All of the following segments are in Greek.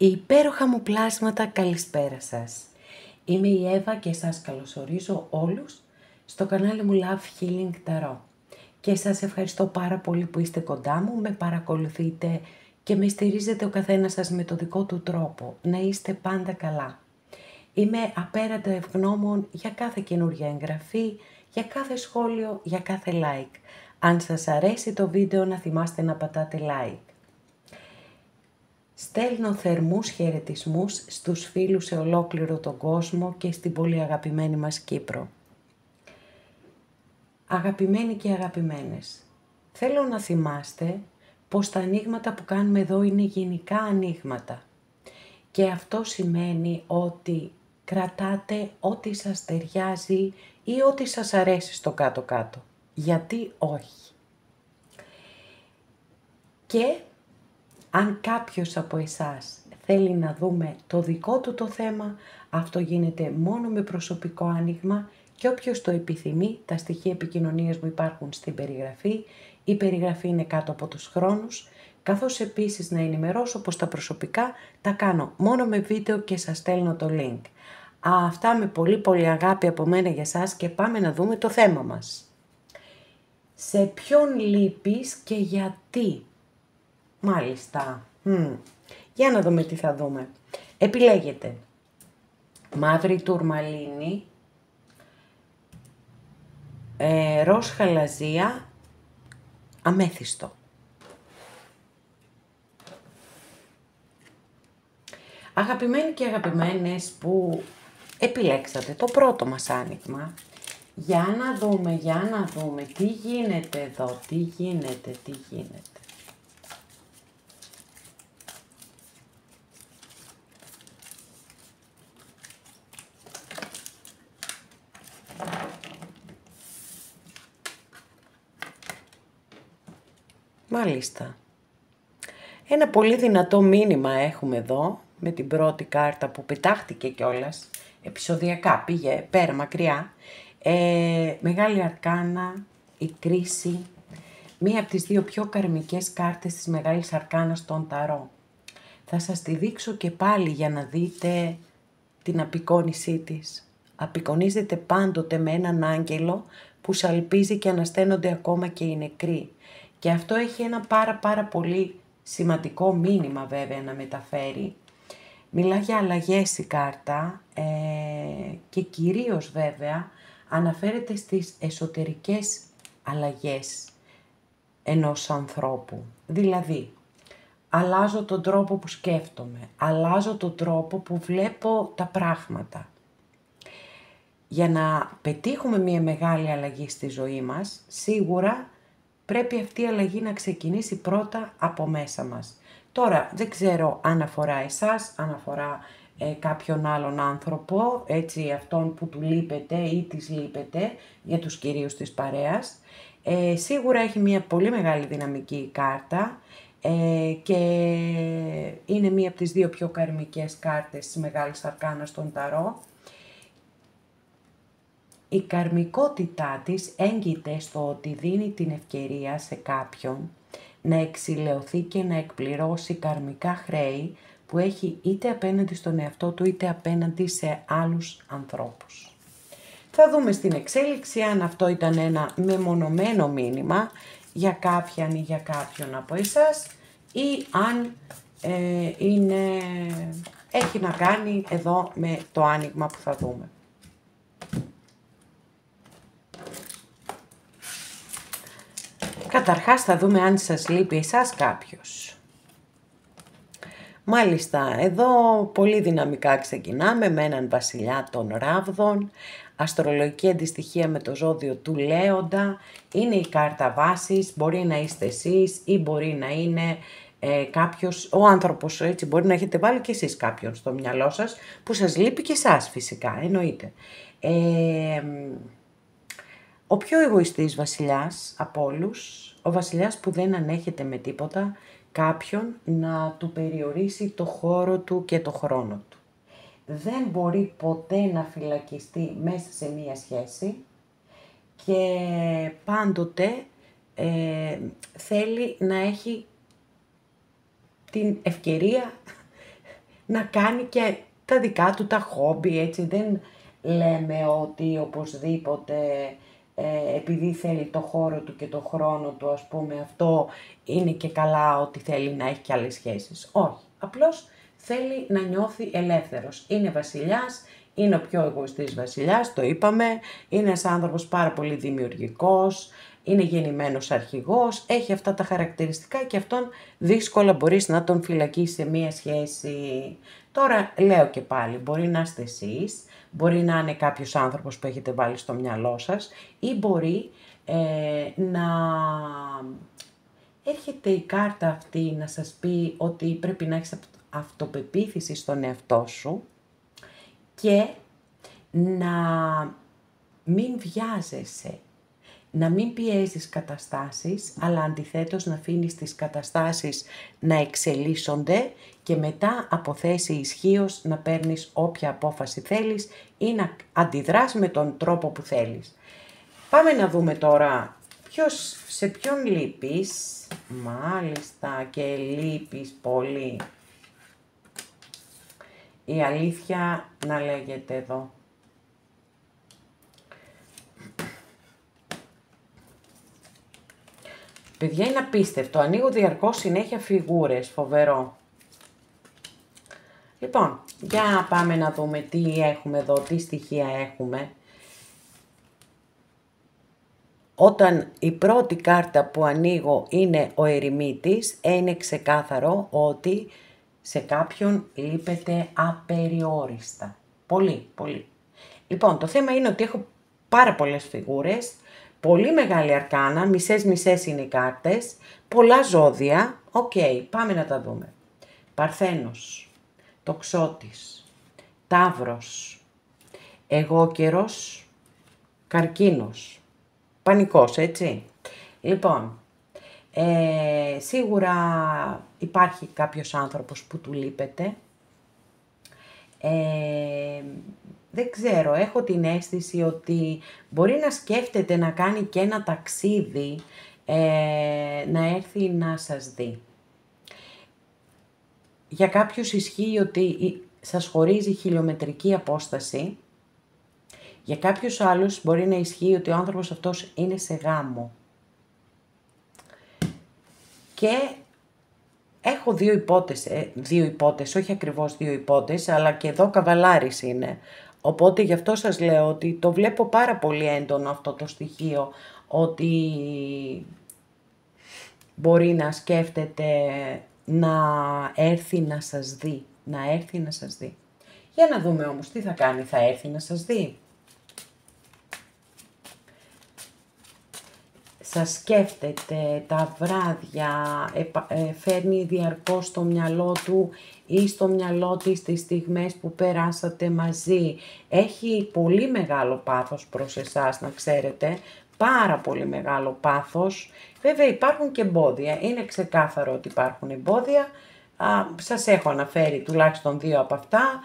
Υπέροχα μου πλάσματα, καλησπέρα σας. Είμαι η Εύα και σας καλωσορίζω όλους στο κανάλι μου Love Healing Tarot. Και σας ευχαριστώ πάρα πολύ που είστε κοντά μου, με παρακολουθείτε και με στηρίζετε ο καθένας σας με το δικό του τρόπο. Να είστε πάντα καλά. Είμαι απέραντα ευγνώμων για κάθε καινούργια εγγραφή, για κάθε σχόλιο, για κάθε like. Αν σας αρέσει το βίντεο να θυμάστε να πατάτε like. Στέλνω θερμούς χαιρετισμούς στους φίλους σε ολόκληρο τον κόσμο και στην πολύ αγαπημένη μας Κύπρο. Αγαπημένοι και αγαπημένες, θέλω να θυμάστε πως τα ανοίγματα που κάνουμε εδώ είναι γενικά ανοίγματα. Και αυτό σημαίνει ότι κρατάτε ό,τι σας ταιριάζει ή ό,τι σας αρέσει στο κάτω-κάτω. Γιατί όχι. Και αν κάποιος από εσάς θέλει να δούμε το δικό του το θέμα, αυτό γίνεται μόνο με προσωπικό άνοιγμα και όποιος το επιθυμεί, τα στοιχεία επικοινωνίας μου υπάρχουν στην περιγραφή. Η περιγραφή είναι κάτω από τους χρόνους, καθώς επίσης να ενημερώσω πως τα προσωπικά τα κάνω μόνο με βίντεο και σας στέλνω το link. Αυτά με πολύ αγάπη από μένα για σας και πάμε να δούμε το θέμα μας. Σε ποιον λείπεις και γιατί? Μάλιστα. Για να δούμε τι θα δούμε. Επιλέγετε μαύρη τουρμαλίνη, ροζ χαλαζία, αμέθιστο. Αγαπημένοι και αγαπημένες που επιλέξατε το πρώτο μας άνοιγμα, για να δούμε τι γίνεται εδώ, τι γίνεται. Μάλιστα. Ένα πολύ δυνατό μήνυμα έχουμε εδώ, με την πρώτη κάρτα που πετάχτηκε κιόλας, επεισοδιακά, πήγε πέρα μακριά. Μεγάλη αρκάνα, η κρίση, μία από τις δύο πιο καρμικές κάρτες της Μεγάλης Αρκάνας των Ταρό. Θα σας τη δείξω και πάλι για να δείτε την απεικόνισή της. Απεικονίζεται πάντοτε με έναν άγγελο που σαλπίζει και ανασταίνονται ακόμα και οι νεκροί. Και αυτό έχει ένα πάρα πολύ σημαντικό μήνυμα βέβαια να μεταφέρει. Μιλά για αλλαγές η κάρτα και κυρίως βέβαια αναφέρεται στις εσωτερικές αλλαγές ενός ανθρώπου. Δηλαδή, αλλάζω τον τρόπο που σκέφτομαι, αλλάζω τον τρόπο που βλέπω τα πράγματα. Για να πετύχουμε μια μεγάλη αλλαγή στη ζωή μας, σίγουρα πρέπει αυτή η αλλαγή να ξεκινήσει πρώτα από μέσα μας. Τώρα δεν ξέρω αν αφορά εσάς, αν αφορά κάποιον άλλον άνθρωπο, έτσι αυτόν που του λείπετε ή της λείπετε, για τους κυρίους της παρέας. Σίγουρα έχει μια πολύ μεγάλη δυναμική κάρτα και είναι μία από τις δύο πιο καρμικές κάρτες της Μεγάλης Αρκάνας των Ταρό. Η καρμικότητά της έγκυται στο ότι δίνει την ευκαιρία σε κάποιον να εξηλαιωθεί και να εκπληρώσει καρμικά χρέη που έχει είτε απέναντι στον εαυτό του είτε απέναντι σε άλλους ανθρώπους. Θα δούμε στην εξέλιξη αν αυτό ήταν ένα μεμονωμένο μήνυμα για κάποιαν ή για κάποιον από εσάς ή αν έχει να κάνει εδώ με το άνοιγμα που θα δούμε. Καταρχάς θα δούμε αν σας λείπει εσάς κάποιος. Μάλιστα, εδώ πολύ δυναμικά ξεκινάμε με έναν βασιλιά των Ράβδων, αστρολογική αντιστοιχεία με το ζώδιο του Λέοντα, είναι η κάρτα βάσης, μπορεί να είστε εσείς ή μπορεί να είναι κάποιος, ο άνθρωπος, έτσι μπορεί να έχετε βάλει και εσείς κάποιον στο μυαλό σας που σας λείπει και εσάς φυσικά, εννοείται. Ο πιο εγωιστής βασιλιάς από όλους, ο βασιλιάς που δεν ανέχεται με τίποτα κάποιον να του περιορίσει το χώρο του και το χρόνο του. Δεν μπορεί ποτέ να φυλακιστεί μέσα σε μία σχέση και πάντοτε θέλει να έχει την ευκαιρία να κάνει και τα δικά του τα χόμπι, έτσι. Δεν λέμε ότι οπωσδήποτε επειδή θέλει το χώρο του και το χρόνο του, ας πούμε, αυτό είναι και καλά ότι θέλει να έχει και άλλες σχέσεις. Όχι, απλώς θέλει να νιώθει ελεύθερος. Είναι βασιλιάς, είναι ο πιο εγωιστής βασιλιάς, το είπαμε, είναι ένας άνθρωπος πάρα πολύ δημιουργικός, είναι γεννημένος αρχηγός, έχει αυτά τα χαρακτηριστικά και αυτόν δύσκολα μπορείς να τον φυλακίσεις σε μία σχέση. Τώρα λέω και πάλι, μπορεί να είστε εσείς, μπορεί να είναι κάποιος άνθρωπος που έχετε βάλει στο μυαλό σας ή μπορεί να έρχεται η κάρτα αυτή να σας πει ότι πρέπει να έχεις αυτοπεποίθηση στον εαυτό σου και να μην βιάζεσαι, να μην πιέζεις καταστάσεις, αλλά αντιθέτως να αφήνεις τις καταστάσεις να εξελίσσονται και μετά από θέση ισχύως να παίρνεις όποια απόφαση θέλεις ή να αντιδράς με τον τρόπο που θέλεις. Πάμε να δούμε τώρα σε ποιον λείπεις. Μάλιστα, και λείπεις πολύ. Η αλήθεια να λέγεται εδώ. Παιδιά, είναι απίστευτο. Ανοίγω διαρκώς συνέχεια φιγούρες. Φοβερό. Λοιπόν, για πάμε να δούμε τι έχουμε εδώ, τι στοιχεία έχουμε. Όταν η πρώτη κάρτα που ανοίγω είναι ο ερημίτης, είναι ξεκάθαρο ότι σε κάποιον λείπεται απεριόριστα. Πολύ, πολύ. Λοιπόν, το θέμα είναι ότι έχω πάρα πολλές φιγούρες, πολύ μεγάλη αρκάνα, μισές-μισές είναι οι κάρτες, πολλά ζώδια. Οκ, πάμε να τα δούμε. Παρθένος, Τοξότης, Ταύρος, Εγώκερος, Καρκίνος. Πανικός, έτσι. Λοιπόν, σίγουρα υπάρχει κάποιος άνθρωπος που του λείπεται. Δεν ξέρω, έχω την αίσθηση ότι μπορεί να σκέφτεται να κάνει και ένα ταξίδι, να έρθει να σας δει. Για κάποιους ισχύει ότι σας χωρίζει χιλιομετρική απόσταση. Για κάποιους άλλους μπορεί να ισχύει ότι ο άνθρωπος αυτός είναι σε γάμο. Και έχω δύο υπότες, όχι ακριβώς δύο υπότες, αλλά και εδώ καβαλάρης είναι. Οπότε γι' αυτό σας λέω ότι το βλέπω πάρα πολύ έντονο αυτό το στοιχείο, ότι μπορεί να σκέφτεται να έρθει να σας δει, Για να δούμε όμως τι θα κάνει, θα έρθει να σας δει. Σας σκέφτεται τα βράδια, φέρνει διαρκώς στο μυαλό του ή στο μυαλό της τις στιγμές που περάσατε μαζί. Έχει πολύ μεγάλο πάθος προς εσάς, να ξέρετε, πάρα πολύ μεγάλο πάθος. Βέβαια υπάρχουν και εμπόδια, είναι ξεκάθαρο ότι υπάρχουν εμπόδια. Σας έχω αναφέρει τουλάχιστον δύο από αυτά.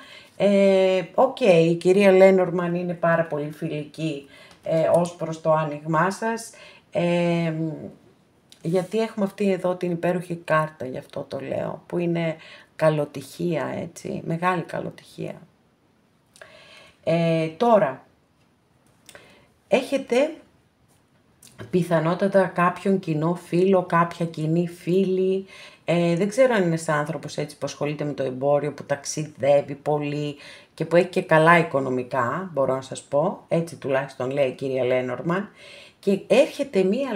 Η κυρία Λένορμαν είναι πάρα πολύ φιλική ως προς το άνοιγμά σας. Γιατί έχουμε αυτή εδώ την υπέροχη κάρτα, γι' αυτό το λέω, που είναι καλοτυχία, έτσι, μεγάλη καλοτυχία. Τώρα, έχετε πιθανότατα κάποιον κοινό φίλο, κάποια κοινή φίλη, δεν ξέρω αν είναι ένας άνθρωπος έτσι που ασχολείται με το εμπόριο, που ταξιδεύει πολύ και που έχει και καλά οικονομικά, μπορώ να σας πω, έτσι τουλάχιστον λέει η κυρία Λένορμαν. Και έρχεται μία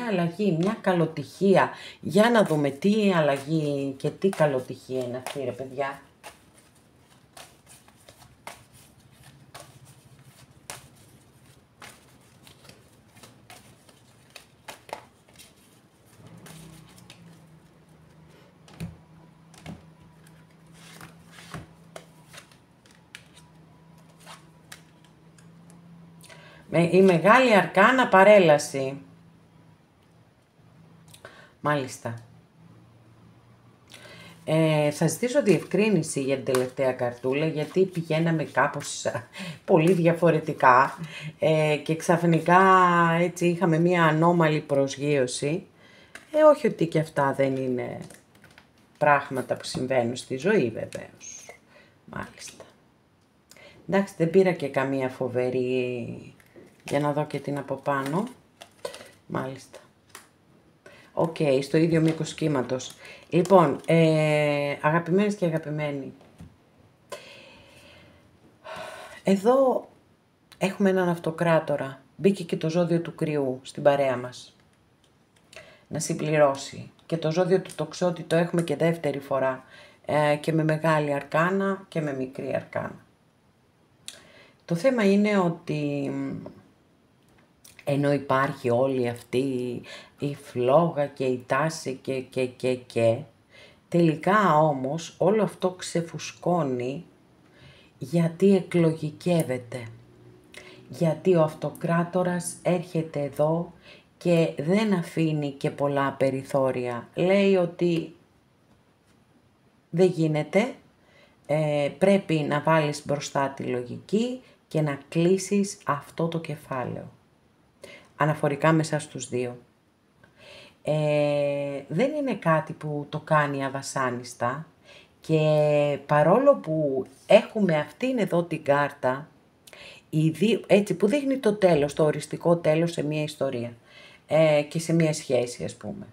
αλλαγή, μια καλοτυχία. Για να δούμε τι αλλαγή και τι καλοτυχία είναι αυτή, ρε παιδιά. Η μεγάλη αρκάνα παρέλαση. Μάλιστα. Θα ζητήσω διευκρίνηση για την τελευταία καρτούλα, γιατί πηγαίναμε κάπως πολύ διαφορετικά και ξαφνικά έτσι είχαμε μία ανώμαλη προσγείωση. Όχι ότι και αυτά δεν είναι πράγματα που συμβαίνουν στη ζωή βεβαίως. Μάλιστα. Εντάξει, δεν πήρα και καμία φοβερή, για να δω και την από πάνω. Μάλιστα. Οκ, στο ίδιο μήκος κύματος. Λοιπόν, αγαπημένες και αγαπημένοι, εδώ έχουμε έναν αυτοκράτορα. Μπήκε και το ζώδιο του κρυού στην παρέα μας. Να συμπληρώσει. Και το ζώδιο του τοξότη το έχουμε και δεύτερη φορά. Και με μεγάλη αρκάνα και με μικρή αρκάνα. Το θέμα είναι ότι ενώ υπάρχει όλη αυτή η φλόγα και η τάση και τελικά όμως όλο αυτό ξεφουσκώνει γιατί εκλογικεύεται. Γιατί ο αυτοκράτορας έρχεται εδώ και δεν αφήνει και πολλά περιθώρια. Λέει ότι δεν γίνεται, πρέπει να βάλεις μπροστά τη λογική και να κλείσεις αυτό το κεφάλαιο. Αναφορικά μέσα στους δύο. Δεν είναι κάτι που το κάνει αβασάνιστα και παρόλο που έχουμε αυτήν εδώ την κάρτα, έτσι που δείχνει το τέλος, το οριστικό τέλος σε μια ιστορία και σε μια σχέση ας πούμε.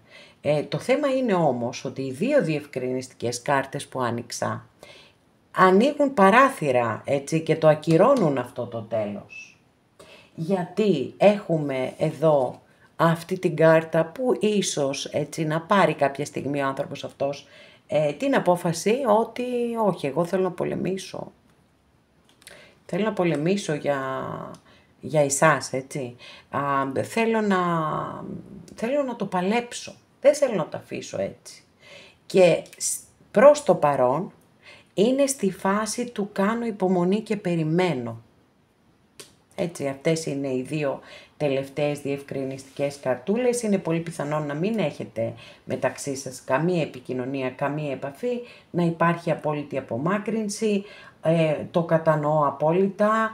Το θέμα είναι όμως ότι οι δύο διευκρινιστικές κάρτες που άνοιξα ανοίγουν παράθυρα έτσι και το ακυρώνουν αυτό το τέλος. Γιατί έχουμε εδώ αυτή την κάρτα που ίσως έτσι να πάρει κάποια στιγμή ο άνθρωπος αυτός την απόφαση ότι όχι, εγώ θέλω να πολεμήσω. Θέλω να πολεμήσω για εσάς, έτσι. Θέλω να το παλέψω. Δεν θέλω να το αφήσω έτσι. Και προς το παρόν είναι στη φάση του κάνω υπομονή και περιμένω. Έτσι, αυτές είναι οι δύο τελευταίες διευκρινιστικές καρτούλες. Είναι πολύ πιθανόν να μην έχετε μεταξύ σας καμία επικοινωνία, καμία επαφή, να υπάρχει απόλυτη απομάκρυνση, το κατανοώ απόλυτα,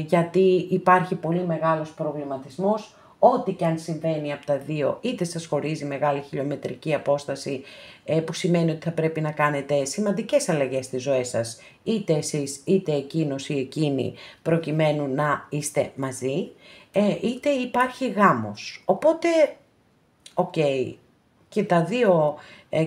γιατί υπάρχει πολύ μεγάλος προβληματισμός. Ό,τι και αν συμβαίνει από τα δύο, είτε σας χωρίζει μεγάλη χιλιομετρική απόσταση, που σημαίνει ότι θα πρέπει να κάνετε σημαντικές αλλαγές στις ζωές σας, είτε εσείς, είτε εκείνος ή εκείνη, προκειμένου να είστε μαζί, είτε υπάρχει γάμος. Οπότε, και τα δύο,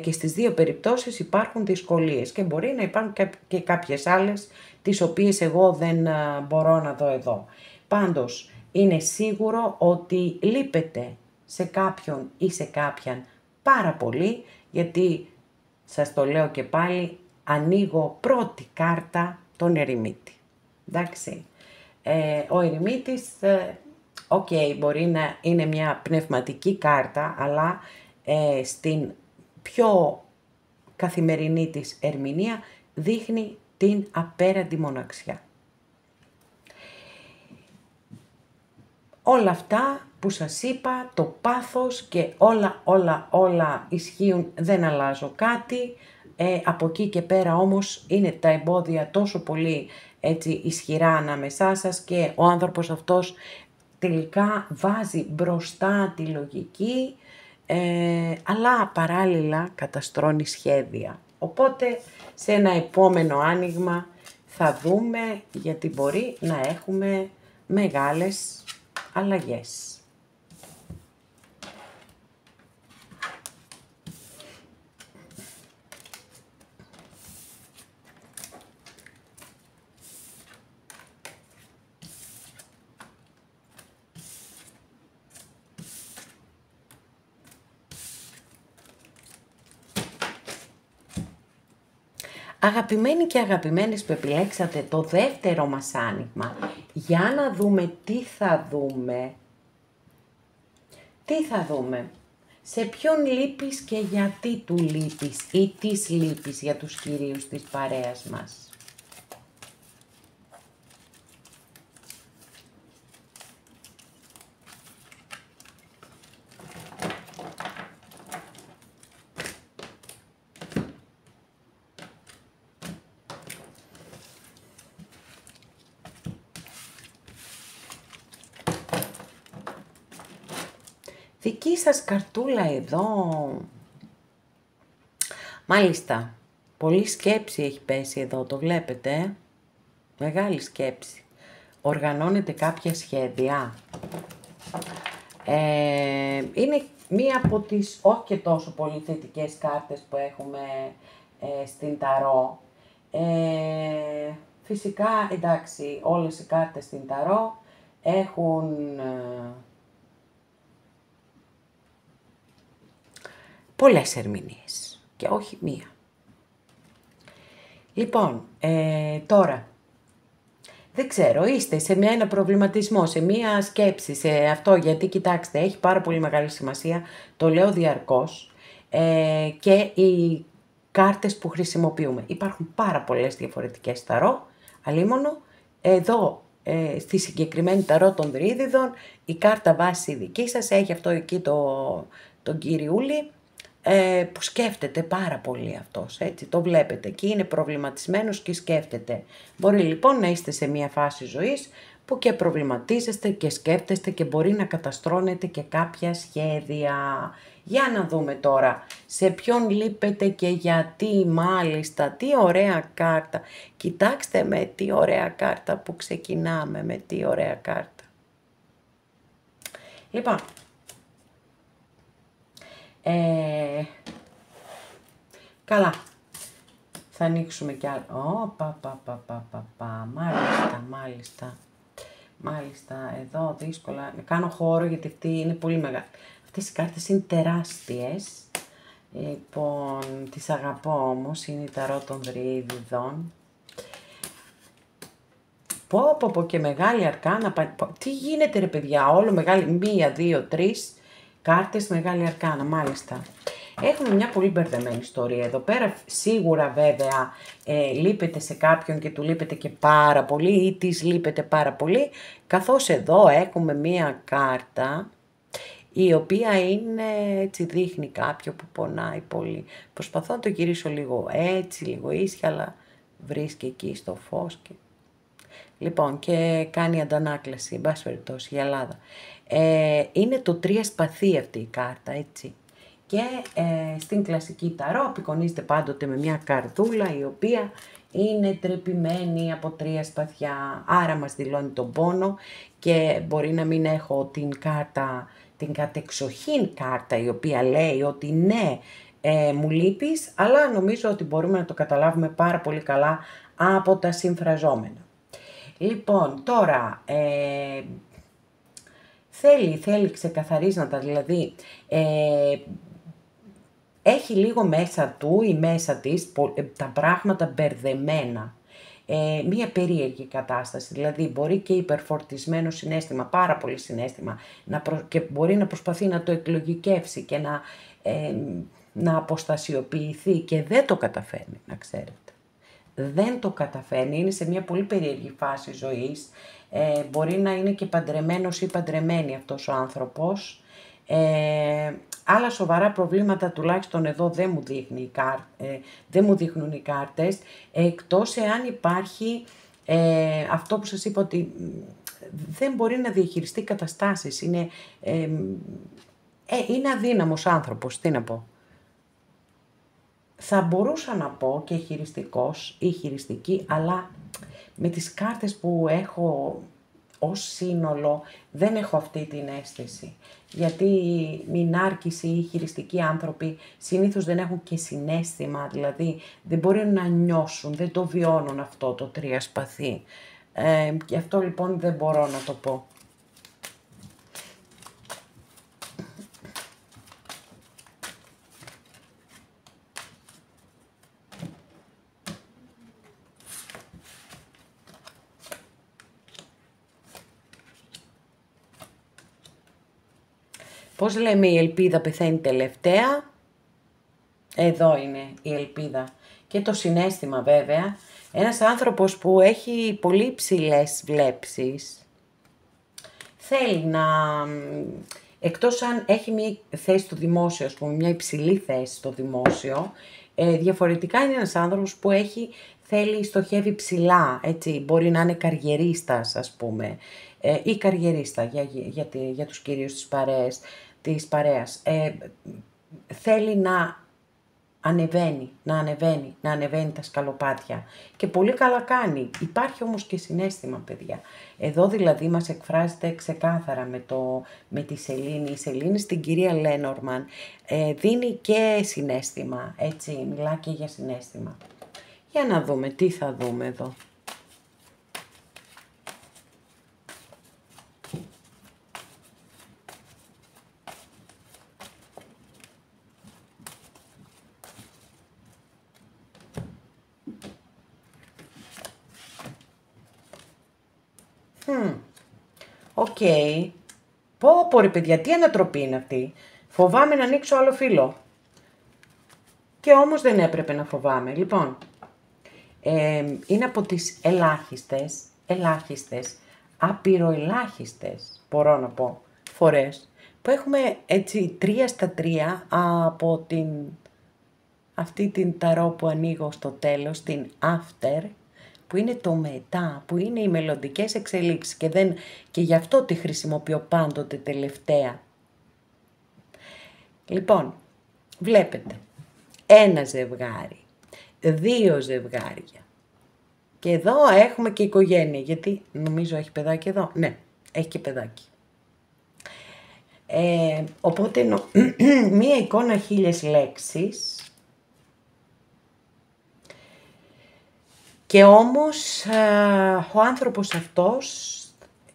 και στις δύο περιπτώσεις υπάρχουν δυσκολίες και μπορεί να υπάρχουν και κάποιες άλλες, τις οποίες εγώ δεν μπορώ να δω εδώ. Πάντως, είναι σίγουρο ότι λείπετε σε κάποιον ή σε κάποιαν πάρα πολύ, γιατί σας το λέω και πάλι, ανοίγω πρώτη κάρτα τον ερημίτη. Εντάξει, ο ερημίτης, μπορεί να είναι μια πνευματική κάρτα, αλλά στην πιο καθημερινή της ερμηνεία δείχνει την απέραντη μοναξιά. Όλα αυτά που σας είπα, το πάθος και όλα ισχύουν, δεν αλλάζω κάτι. Από εκεί και πέρα όμως είναι τα εμπόδια τόσο πολύ έτσι ισχυρά ανάμεσά σας και ο άνθρωπος αυτός τελικά βάζει μπροστά τη λογική, αλλά παράλληλα καταστρώνει σχέδια. Οπότε σε ένα επόμενο άνοιγμα θα δούμε, γιατί μπορεί να έχουμε μεγάλες αλλαγές. Αγαπημένοι και αγαπημένες που επιλέξατε το δεύτερο μας άνοιγμα, για να δούμε τι θα δούμε. Τι θα δούμε. Σε ποιον λείπεις και γιατί του λείπεις ή της λείπεις για τους κυρίους της παρέας μας. Δική σας καρτούλα εδώ. Μάλιστα, Πολύ σκέψη έχει πέσει εδώ, το βλέπετε. Μεγάλη σκέψη. Οργανώνετε κάποια σχέδια. Είναι μία από τις όχι και τόσο πολύ θετικές κάρτες που έχουμε στην Ταρό. Φυσικά, εντάξει, όλες οι κάρτες στην Ταρό έχουν πολλές ερμηνείες και όχι μία. Λοιπόν, τώρα, δεν ξέρω, είστε σε ένα προβληματισμό, σε μία σκέψη, σε αυτό, γιατί κοιτάξτε, έχει πάρα πολύ μεγάλη σημασία, το λέω διαρκώς, και οι κάρτες που χρησιμοποιούμε. Υπάρχουν πάρα πολλές διαφορετικές ταρό, αλίμονο, εδώ στη συγκεκριμένη ταρό των Δρύδιδων, η κάρτα βάση δική σας έχει αυτό εκεί τον κυριούλη, που σκέφτεται πάρα πολύ αυτός, έτσι, το βλέπετε, εκεί είναι προβληματισμένος και σκέφτεται. Μπορεί λοιπόν να είστε σε μια φάση ζωής που και προβληματίζεστε και σκέφτεστε και μπορεί να καταστρώνετε και κάποια σχέδια. Για να δούμε τώρα σε ποιον λείπετε και γιατί, μάλιστα, τι ωραία κάρτα. Κοιτάξτε με τι ωραία κάρτα που ξεκινάμε, με τι ωραία κάρτα. Λοιπόν, καλά, θα ανοίξουμε κι άλλο. Μάλιστα, εδώ δύσκολα, κάνω χώρο γιατί αυτή είναι πολύ μεγάλη. Αυτές οι κάρτες είναι τεράστιες, λοιπόν, τις αγαπώ όμως, είναι η ταρό των Δρύδιδων. Πω και μεγάλη αρκάνα, τι γίνεται ρε παιδιά, όλο μεγάλη, 1, 2, 3 κάρτες μεγάλη αρκάνα, μάλιστα. Έχουμε μια πολύ μπερδεμένη ιστορία εδώ πέρα, σίγουρα βέβαια λείπετε σε κάποιον και του λείπετε και πάρα πολύ ή της λείπετε πάρα πολύ, καθώς εδώ έχουμε μια κάρτα η οποία είναι, έτσι δείχνει κάποιο που πονάει πολύ. Προσπαθώ να το γυρίσω λίγο έτσι, λίγο ίσια, αλλά βρίσκει εκεί στο φως και... Λοιπόν, και κάνει αντανάκλαση, εν πάση περιπτώσει, η Ελλάδα. Είναι το 3 σπαθί αυτή η κάρτα, έτσι. Και στην κλασική ταρό απεικονίζεται πάντοτε με μια καρδούλα η οποία είναι τρεπημένη από 3 σπαθιά. Άρα μας δηλώνει τον πόνο και μπορεί να μην έχω την κάρτα, την κατεξοχήν κάρτα η οποία λέει ότι ναι, μου λείπεις, αλλά νομίζω ότι μπορούμε να το καταλάβουμε πάρα πολύ καλά από τα συμφραζόμενα. Λοιπόν, τώρα, θέλει ξεκαθαρίσματα, δηλαδή έχει λίγο μέσα του ή μέσα της τα πράγματα μπερδεμένα. Μία περίεργη κατάσταση, δηλαδή μπορεί και υπερφορτισμένο συναίσθημα, πάρα πολύ συναίσθημα, και μπορεί να προσπαθεί να το εκλογικεύσει και να αποστασιοποιηθεί και δεν το καταφέρνει, να ξέρετε. Δεν το καταφέρνει, είναι σε μια πολύ περίεργη φάση ζωής, μπορεί να είναι και παντρεμένος ή παντρεμένη αυτός ο άνθρωπος, άλλα σοβαρά προβλήματα τουλάχιστον εδώ δεν μου δείχνουν οι κάρτες, εκτός εάν υπάρχει αυτό που σας είπα ότι δεν μπορεί να διαχειριστεί καταστάσεις, είναι αδύναμος άνθρωπος, τι να πω. Θα μπορούσα να πω και χειριστικός ή χειριστική, αλλά με τις κάρτες που έχω ως σύνολο δεν έχω αυτή την αίσθηση. Γιατί μηνάρκηση ή χειριστικοί άνθρωποι συνήθως δεν έχουν και συναίσθημα, δηλαδή δεν μπορεί να νιώσουν, δεν το βιώνουν αυτό το 3 σπαθί. Γι' αυτό λοιπόν δεν μπορώ να το πω. Πώς λέμε η ελπίδα πεθαίνει τελευταία, εδώ είναι η ελπίδα και το συναίσθημα βέβαια. Ένας άνθρωπος που έχει πολύ ψηλές βλέψεις, θέλει να, εκτός αν έχει μια θέση στο δημόσιο, ας πούμε, μια υψηλή θέση στο δημόσιο, διαφορετικά είναι ένας άνθρωπος που στοχεύει ψηλά, έτσι, μπορεί να είναι καριερίστας, ας πούμε, ή καριερίστα για τους κυρίους της παρέας. Θέλει να ανεβαίνει, να ανεβαίνει τα σκαλοπάτια. Και πολύ καλά κάνει. Υπάρχει όμως και συναίσθημα, παιδιά. Εδώ δηλαδή μας εκφράζεται ξεκάθαρα με τη Σελήνη. Η Σελήνη στην κυρία Λένορμαν δίνει και συναίσθημα, έτσι, μιλά και για συναίσθημα. Για να δούμε τι θα δούμε εδώ. Οκ. Πω ρε παιδιά, τι ανατροπή είναι αυτή. Φοβάμαι να ανοίξω άλλο φύλλο. Και όμως δεν έπρεπε να φοβάμαι. Λοιπόν, είναι από τις ελάχιστες, απειροελάχιστες, μπορώ να πω, φορές, που έχουμε έτσι 3 στα 3 από αυτή την ταρό που ανοίγω στο τέλος, την after, που είναι το μετά, που είναι οι μελλοντικές εξελίξεις και γι' αυτό τη χρησιμοποιώ πάντοτε τελευταία. Λοιπόν, βλέπετε, 1 ζευγάρι, 2 ζευγάρια. Και εδώ έχουμε και οικογένεια, γιατί νομίζω έχει παιδάκι εδώ. Ναι, έχει και παιδάκι. Οπότε μία εικόνα 1000 λέξεις. Και όμως ο άνθρωπος αυτός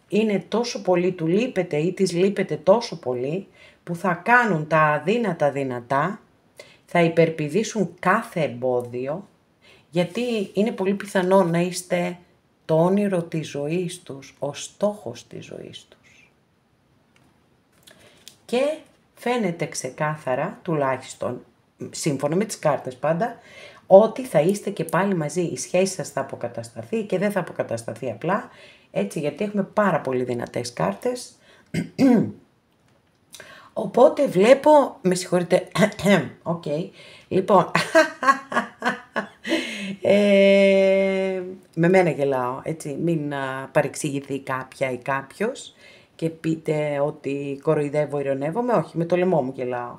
είναι τόσο πολύ, του λείπεται ή της λείπεται τόσο πολύ, που θα κάνουν τα αδύνατα δυνατά, θα υπερπηδήσουν κάθε εμπόδιο, γιατί είναι πολύ πιθανό να είστε το όνειρο της ζωής τους, ο στόχος της ζωής τους. Και φαίνεται ξεκάθαρα, τουλάχιστον σύμφωνα με τις κάρτες πάντα, ότι θα είστε και πάλι μαζί. Η σχέση σας θα αποκατασταθεί και δεν θα αποκατασταθεί απλά, έτσι, γιατί έχουμε πάρα πολύ δυνατές κάρτες. Οπότε βλέπω, με συγχωρείτε, οκ, λοιπόν, με μένα γελάω, έτσι, μην παρεξηγηθεί κάποια ή κάποιος και πείτε ότι κοροϊδεύω, ειρωνεύομαι, όχι, με το λαιμό μου γελάω.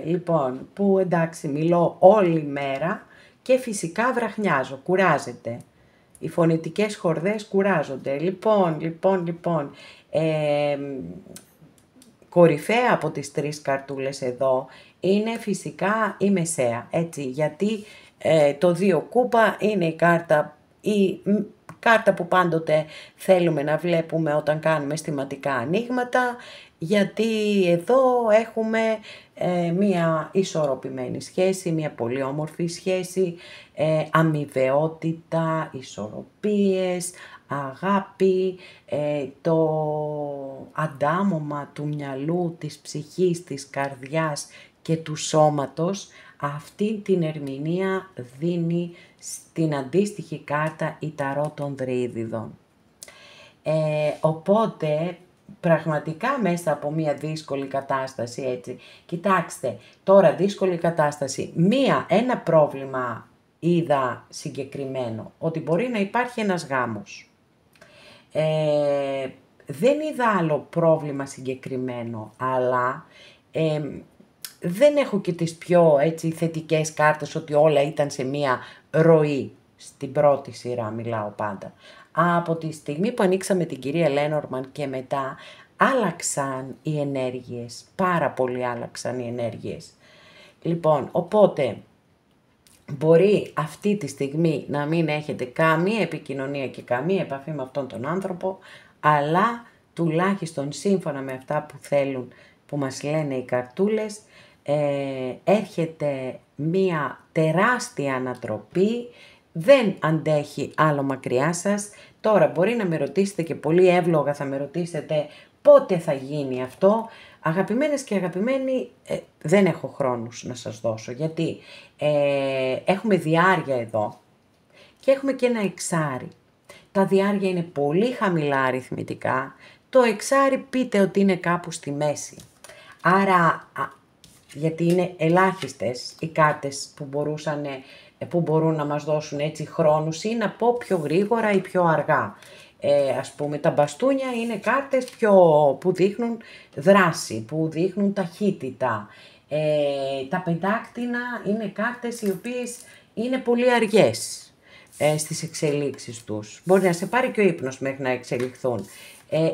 Λοιπόν, που εντάξει, μιλώ όλη μέρα και φυσικά βραχνιάζω, κουράζεται. Οι φωνητικές χορδές κουράζονται. Λοιπόν, κορυφαία από τις 3 καρτούλες εδώ είναι φυσικά η μεσαία, έτσι, γιατί το 2 κούπα είναι η κάρτα που πάντοτε θέλουμε να βλέπουμε όταν κάνουμε αισθηματικά ανοίγματα, γιατί εδώ έχουμε μία ισορροπημένη σχέση, μία πολύ όμορφη σχέση, αμοιβαιότητα, ισορροπίες, αγάπη, το αντάμωμα του μυαλού, της ψυχής, της καρδιάς και του σώματος. Αυτή την ερμηνεία δίνει στην αντίστοιχη κάρτα η ταρό των Δρύδιδων. Οπότε πραγματικά μέσα από μια δύσκολη κατάσταση, έτσι, κοιτάξτε, τώρα δύσκολη κατάσταση, ένα πρόβλημα είδα συγκεκριμένο, ότι μπορεί να υπάρχει ένας γάμος. Δεν είδα άλλο πρόβλημα συγκεκριμένο, αλλά δεν έχω και τις πιο, έτσι, θετικές κάρτες ότι όλα ήταν σε μία ροή. Στην πρώτη σειρά μιλάω πάντα. Από τη στιγμή που ανοίξαμε την κυρία Λένορμαν και μετά άλλαξαν οι ενέργειες, πάρα πολύ άλλαξαν οι ενέργειες. Λοιπόν, οπότε μπορεί αυτή τη στιγμή να μην έχετε καμία επικοινωνία και καμία επαφή με αυτόν τον άνθρωπο, αλλά τουλάχιστον σύμφωνα με αυτά που θέλουν, που μας λένε οι καρτούλες, έρχεται μία τεράστια ανατροπή, δεν αντέχει άλλο μακριά σας. Τώρα μπορεί να με ρωτήσετε και πολύ εύλογα θα με ρωτήσετε πότε θα γίνει αυτό. Αγαπημένες και αγαπημένοι, δεν έχω χρόνους να σας δώσω, γιατί έχουμε διάρκεια εδώ και έχουμε και ένα εξάρι. Τα διάρκεια είναι πολύ χαμηλά αριθμητικά, το εξάρι πείτε ότι είναι κάπου στη μέση. Άρα, γιατί είναι ελάχιστες οι κάρτες που μπορούν να μας δώσουν έτσι χρόνους ή να πω πιο γρήγορα ή πιο αργά. Ας πούμε τα μπαστούνια είναι κάρτες που δείχνουν δράση, που δείχνουν ταχύτητα. Τα πεντάκτηνα είναι κάρτες οι οποίες είναι πολύ αργές στις εξελίξεις τους. Μπορεί να σε πάρει και ο ύπνος μέχρι να εξελιχθούν.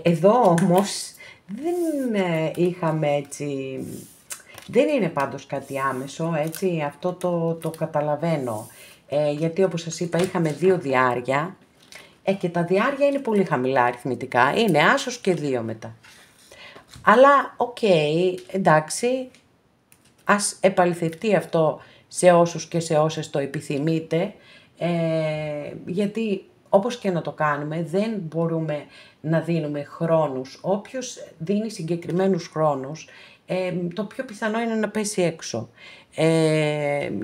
Εδώ όμως δεν είχαμε έτσι... Δεν είναι πάντως κάτι άμεσο, έτσι, αυτό το καταλαβαίνω. Γιατί όπως σας είπα είχαμε 2 διάρια και τα διάρια είναι πολύ χαμηλά αριθμητικά. Είναι άσος και 2 μετά. Αλλά, εντάξει, ας επαληθευτεί αυτό σε όσους και σε όσες το επιθυμείτε, γιατί όπως και να το κάνουμε δεν μπορούμε να δίνουμε χρόνους. Όποιος δίνει συγκεκριμένους χρόνους, το πιο πιθανό είναι να πέσει έξω.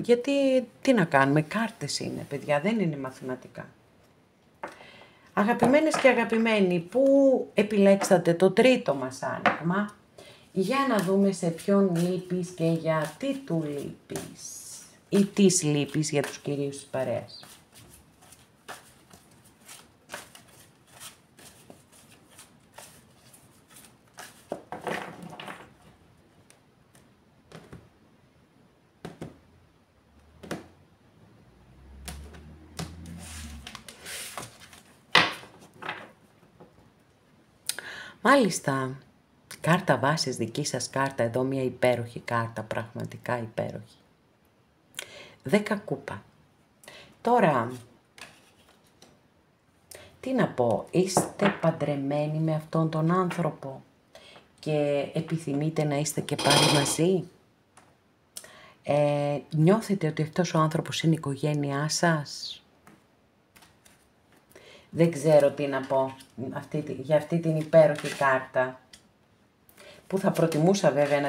Γιατί, τι να κάνουμε, κάρτες είναι παιδιά, δεν είναι μαθηματικά. Αγαπημένες και αγαπημένοι, πού επιλέξατε το τρίτο μας άνοιγμα? Για να δούμε σε ποιον λείπεις και γιατί του λείπεις. Ή της λείπεις για τους κυρίους της παρέας. Μάλιστα, κάρτα βάσης, δική σας κάρτα, εδώ μια υπέροχη κάρτα, πραγματικά υπέροχη. 10 κούπα. Τώρα, τι να πω, είστε παντρεμένοι με αυτόν τον άνθρωπο και επιθυμείτε να είστε και πάλι μαζί. Νιώθετε ότι αυτός ο άνθρωπος είναι η οικογένειά σας. Δεν ξέρω τι να πω για αυτή την υπέροχη κάρτα, που θα προτιμούσα βέβαια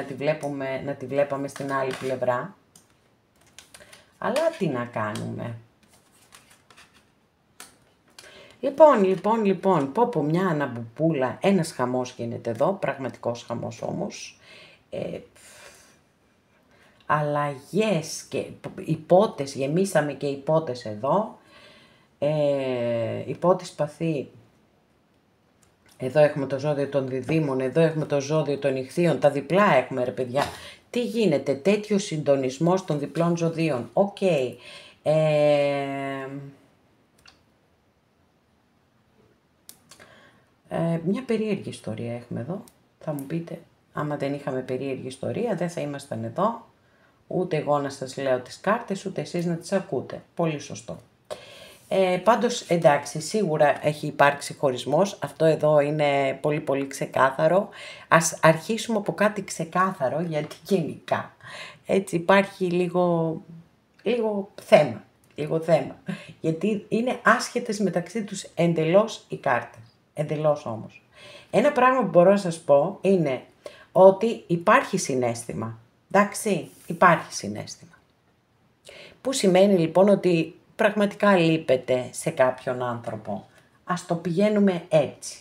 να τη βλέπαμε στην άλλη πλευρά. Αλλά τι να κάνουμε. Λοιπόν, πω μια αναμπουπούλα, ένας χαμός γίνεται εδώ, πραγματικός χαμός όμως. Αλλαγές και υπότες, γεμίσαμε και υπότες εδώ. Υπότη σπαθί. Εδώ έχουμε το ζώδιο των διδήμων, εδώ έχουμε το ζώδιο των ιχθύων, τα διπλά έχουμε ρε παιδιά. Τι γίνεται, τέτοιο συντονισμός των διπλών ζωδίων. Μια περίεργη ιστορία έχουμε εδώ. Θα μου πείτε, άμα δεν είχαμε περίεργη ιστορία δεν θα ήμασταν εδώ. Ούτε εγώ να σας λέω τις κάρτες, ούτε εσείς να τις ακούτε. Πολύ σωστό. Πάντως, εντάξει, σίγουρα έχει υπάρξει χωρισμός. Αυτό εδώ είναι πολύ πολύ ξεκάθαρο. Ας αρχίσουμε από κάτι ξεκάθαρο, γιατί γενικά έτσι υπάρχει λίγο θέμα. Γιατί είναι άσχετες μεταξύ τους εντελώς οι κάρτες. Εντελώς όμως. Ένα πράγμα που μπορώ να σας πω είναι ότι υπάρχει συναίσθημα. Εντάξει, υπάρχει συναίσθημα. Που σημαίνει λοιπόν ότι πραγματικά λείπετε σε κάποιον άνθρωπο. Ας το πηγαίνουμε έτσι.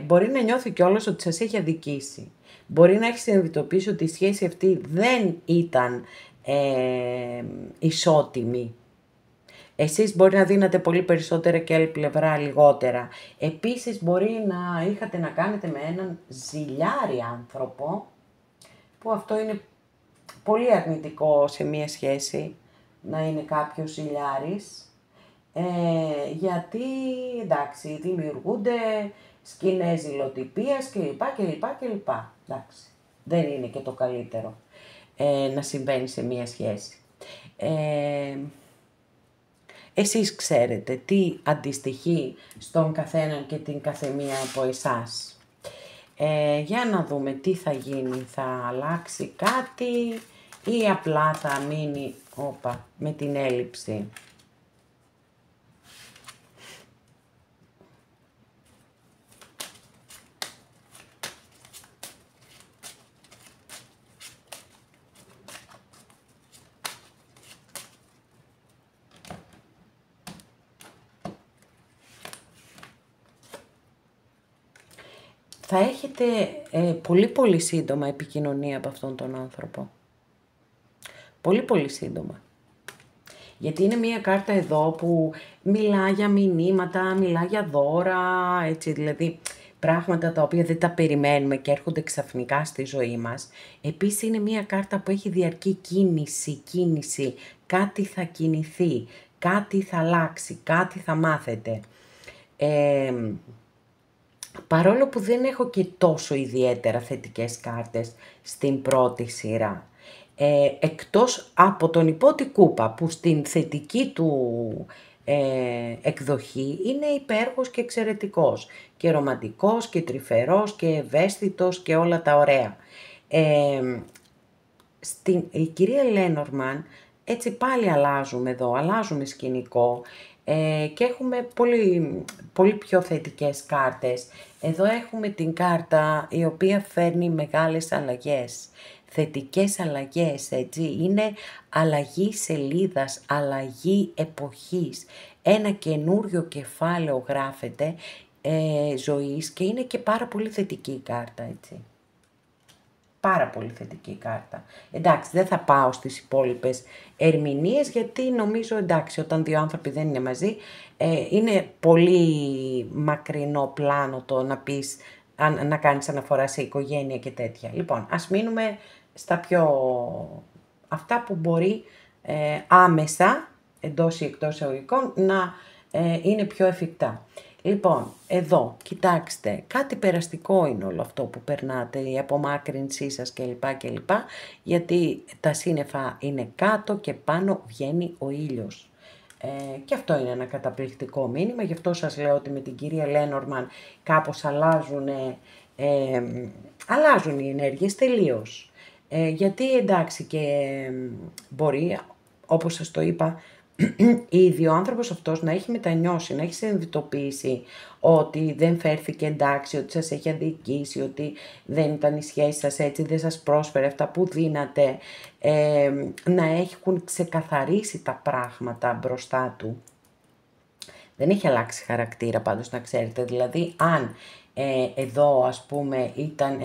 Μπορεί να νιώθει κιόλας ότι σας έχει αδικήσει. Μπορεί να έχει συνειδητοποιήσει ότι η σχέση αυτή δεν ήταν ισότιμη. Εσείς μπορεί να δίνατε πολύ περισσότερα και άλλη πλευρά λιγότερα. Επίσης μπορεί να είχατε να κάνετε με έναν ζηλιάρη άνθρωπο, που αυτό είναι πολύ αρνητικό σε μία σχέση, να είναι κάποιος ζηλιάρης, γιατί εντάξει δημιουργούνται σκηνές ζηλοτυπίας κλπ. Εντάξει, δεν είναι και το καλύτερο να συμβαίνει σε μία σχέση. Εσείς ξέρετε τι αντιστοιχεί στον καθέναν και την καθεμία από εσάς. Για να δούμε τι θα γίνει, θα αλλάξει κάτι ή απλά θα μείνει με την έλλειψη. Θα έχετε πολύ πολύ σύντομα επικοινωνία από αυτόν τον άνθρωπο. Πολύ πολύ σύντομα. Γιατί είναι μια κάρτα εδώ που μιλά για μηνύματα, μιλά για δώρα, έτσι, δηλαδή πράγματα τα οποία δεν τα περιμένουμε και έρχονται ξαφνικά στη ζωή μας. Επίσης είναι μια κάρτα που έχει διαρκή κίνηση, κάτι θα κινηθεί, κάτι θα αλλάξει, κάτι θα μάθετε. Παρόλο που δεν έχω και τόσο ιδιαίτερα θετικές κάρτες στην πρώτη σειρά. Εκτός από τον υπότι κούπα που στην θετική του εκδοχή είναι υπέροχος και εξαιρετικός και ρομαντικός και τρυφερός και ευαίσθητος και όλα τα ωραία. Η κυρία Λένορμαν, έτσι πάλι αλλάζουμε σκηνικό και έχουμε πολύ πιο θετικές κάρτες. Εδώ έχουμε την κάρτα η οποία φέρνει μεγάλες αλλαγές, θετικές αλλαγές, έτσι. Είναι αλλαγή σελίδας, αλλαγή εποχής. Ένα καινούριο κεφάλαιο γράφεται ζωής και είναι και πάρα πολύ θετική η κάρτα, έτσι. Πάρα πολύ θετική κάρτα. Εντάξει, δεν θα πάω στις υπόλοιπες ερμηνείες, γιατί νομίζω, εντάξει, όταν δύο άνθρωποι δεν είναι μαζί, είναι πολύ μακρινό πλάνο το να πεις, να κάνεις αναφορά σε οικογένεια και τέτοια. Λοιπόν, ας μείνουμε στα αυτά που μπορεί άμεσα, εντός ή εκτός εισαγωγικών, να είναι πιο εφικτά. Λοιπόν, εδώ, κοιτάξτε, κάτι περαστικό είναι όλο αυτό που περνάτε, η απομάκρυνσή σας κλπ. Γιατί τα σύννεφα είναι κάτω και πάνω βγαίνει ο ήλιος. Και αυτό είναι ένα καταπληκτικό μήνυμα, γι' αυτό σας λέω ότι με την κυρία Λένορμαν κάπως αλλάζουν οι ενέργειες τελείως. Γιατί εντάξει και μπορεί, όπως σας το είπα, ήδη ο άνθρωπος αυτός να έχει μετανιώσει, να έχει συνειδητοποιήσει ότι δεν φέρθηκε εντάξει, ότι σας έχει αδικήσει, ότι δεν ήταν η σχέση σας έτσι, δεν σας πρόσφερε αυτά που δίνατε, να έχουν ξεκαθαρίσει τα πράγματα μπροστά του. Δεν έχει αλλάξει χαρακτήρα πάντως, να ξέρετε, δηλαδή αν εδώ ας πούμε ήταν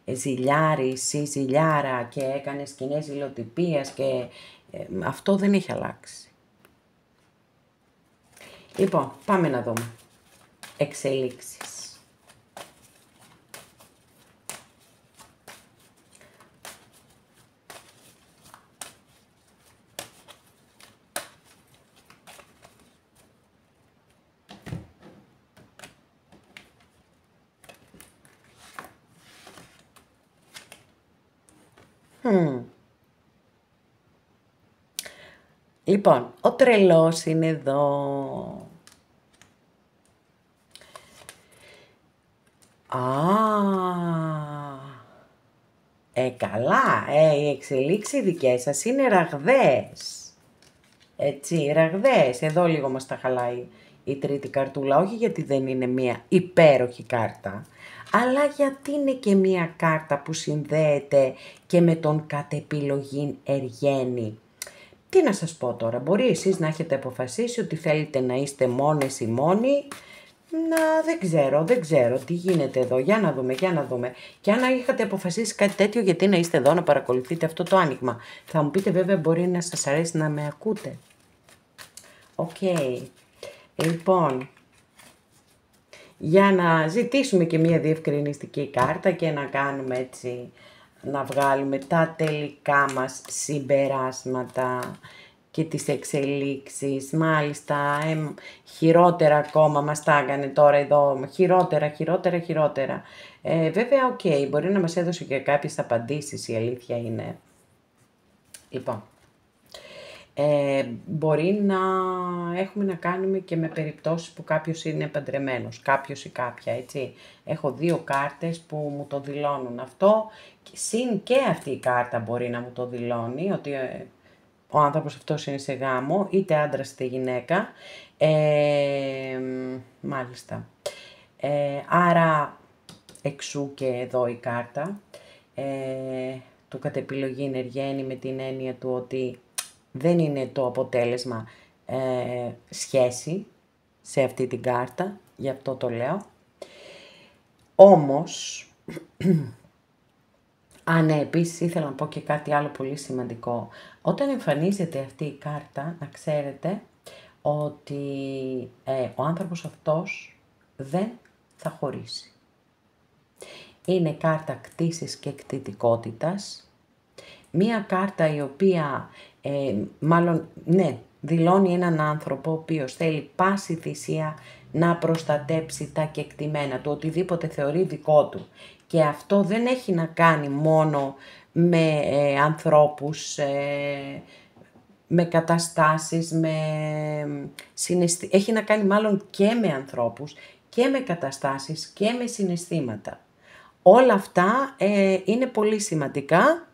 ζηλιάρης ή ζηλιάρα και έκανε σκηνές ζηλοτυπίας και αυτό δεν έχει αλλάξει. Λοιπόν, πάμε να δούμε. Εξελίξεις. Λοιπόν, ο τρελός είναι εδώ. Καλά, οι εξελίξεις δικές σας είναι ραγδαίες. Έτσι, ραγδαίες. Εδώ λίγο μας τα χαλάει η τρίτη καρτούλα. Όχι γιατί δεν είναι μια υπέροχη κάρτα, αλλά γιατί είναι και μια κάρτα που συνδέεται και με τον κατ' επιλογήν εργένη. Τι να σας πω τώρα, μπορεί εσείς να έχετε αποφασίσει ότι θέλετε να είστε μόνες ή μόνοι. Δεν ξέρω τι γίνεται εδώ, για να δούμε. Και αν είχατε αποφασίσει κάτι τέτοιο, γιατί να είστε εδώ να παρακολουθείτε αυτό το άνοιγμα. Θα μου πείτε βέβαια μπορεί να σας αρέσει να με ακούτε. Οκ. Λοιπόν, για να ζητήσουμε και μία διευκρινιστική κάρτα και να κάνουμε έτσι, να βγάλουμε τα τελικά μας συμπεράσματα και τις εξελίξεις. Μάλιστα, χειρότερα ακόμα μας τα έκανε τώρα εδώ, χειρότερα. Βέβαια, οκ, μπορεί να μας έδωσε και κάποιες απαντήσεις, η αλήθεια είναι. Λοιπόν, μπορεί να έχουμε να κάνουμε και με περιπτώσεις που κάποιος είναι παντρεμένος, κάποιος ή κάποια, έτσι. Έχω δύο κάρτες που μου το δηλώνουν αυτό, συν και αυτή η κάρτα μπορεί να μου το δηλώνει, ότι ο άνθρωπος αυτός είναι σε γάμο, είτε άντρας είτε γυναίκα. Μάλιστα. Άρα, εξού και εδώ η κάρτα του κατ' επιλογή εργένη, με την έννοια του ότι δεν είναι το αποτέλεσμα σχέση σε αυτή την κάρτα, γι' αυτό το λέω. Όμως, επίσης ήθελα να πω και κάτι άλλο πολύ σημαντικό. Όταν εμφανίζεται αυτή η κάρτα, να ξέρετε ότι ο άνθρωπος αυτός δεν θα χωρίσει. Είναι κάρτα κτήσης και κτητικότητας. Μία κάρτα η οποία, δηλώνει έναν άνθρωπο ο οποίος θέλει πάση θυσία να προστατέψει τα κεκτημένα του, οτιδήποτε θεωρεί δικό του. Και αυτό δεν έχει να κάνει μόνο με ανθρώπους, με καταστάσεις, έχει να κάνει μάλλον και με ανθρώπους και με καταστάσεις και με συναισθήματα. Όλα αυτά είναι πολύ σημαντικά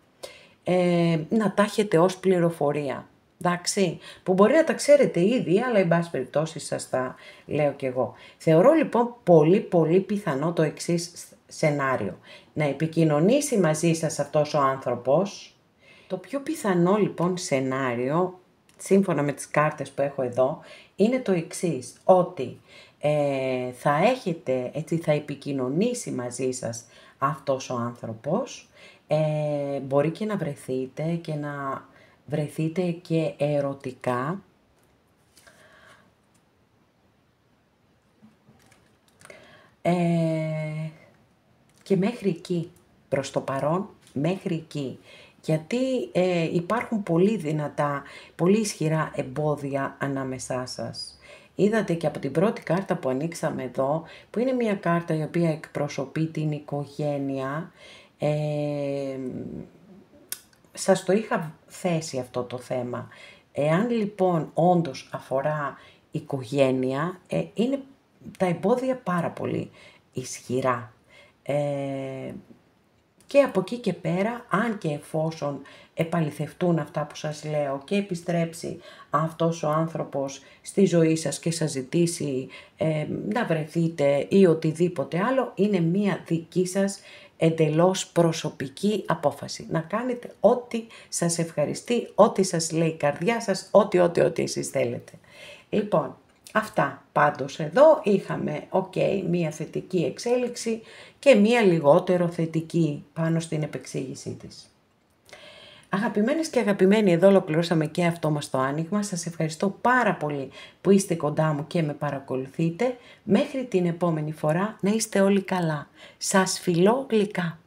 να τα έχετε ως πληροφορία, εντάξει, που μπορεί να τα ξέρετε ήδη, αλλά εν πάση περιπτώσει σας τα λέω κι εγώ. Θεωρώ λοιπόν πολύ πιθανό το εξής σενάριο, να επικοινωνήσει μαζί σας αυτός ο άνθρωπος. Το πιο πιθανό λοιπόν σενάριο, σύμφωνα με τις κάρτες που έχω εδώ, είναι το εξής, ότι θα επικοινωνήσει μαζί σας αυτός ο άνθρωπος, μπορεί και να βρεθείτε και ερωτικά, και μέχρι εκεί, προς το παρόν, μέχρι εκεί. Γιατί υπάρχουν πολύ δυνατά, πολύ ισχυρά εμπόδια ανάμεσά σας. Είδατε και από την πρώτη κάρτα που ανοίξαμε εδώ, που είναι μια κάρτα η οποία εκπροσωπεί την οικογένεια, σας το είχα θέσει αυτό το θέμα. Εάν λοιπόν όντως αφορά οικογένεια, είναι τα εμπόδια πάρα πολύ ισχυρά. Και από εκεί και πέρα, αν και εφόσον επαληθευτούν αυτά που σας λέω και επιστρέψει αυτός ο άνθρωπος στη ζωή σας και σας ζητήσει να βρεθείτε ή οτιδήποτε άλλο, είναι μία δική σας εντελώς προσωπική απόφαση. Να κάνετε ό,τι σας ευχαριστεί, ό,τι σας λέει η καρδιά σας, ό,τι εσείς θέλετε. Λοιπόν, αυτά πάντως εδώ είχαμε μία θετική εξέλιξη και μία λιγότερο θετική πάνω στην επεξήγησή της. Αγαπημένες και αγαπημένοι, εδώ ολοκληρώσαμε και αυτό μας το άνοιγμα. Σας ευχαριστώ πάρα πολύ που είστε κοντά μου και με παρακολουθείτε. Μέχρι την επόμενη φορά να είστε όλοι καλά. Σας φιλώ γλυκά.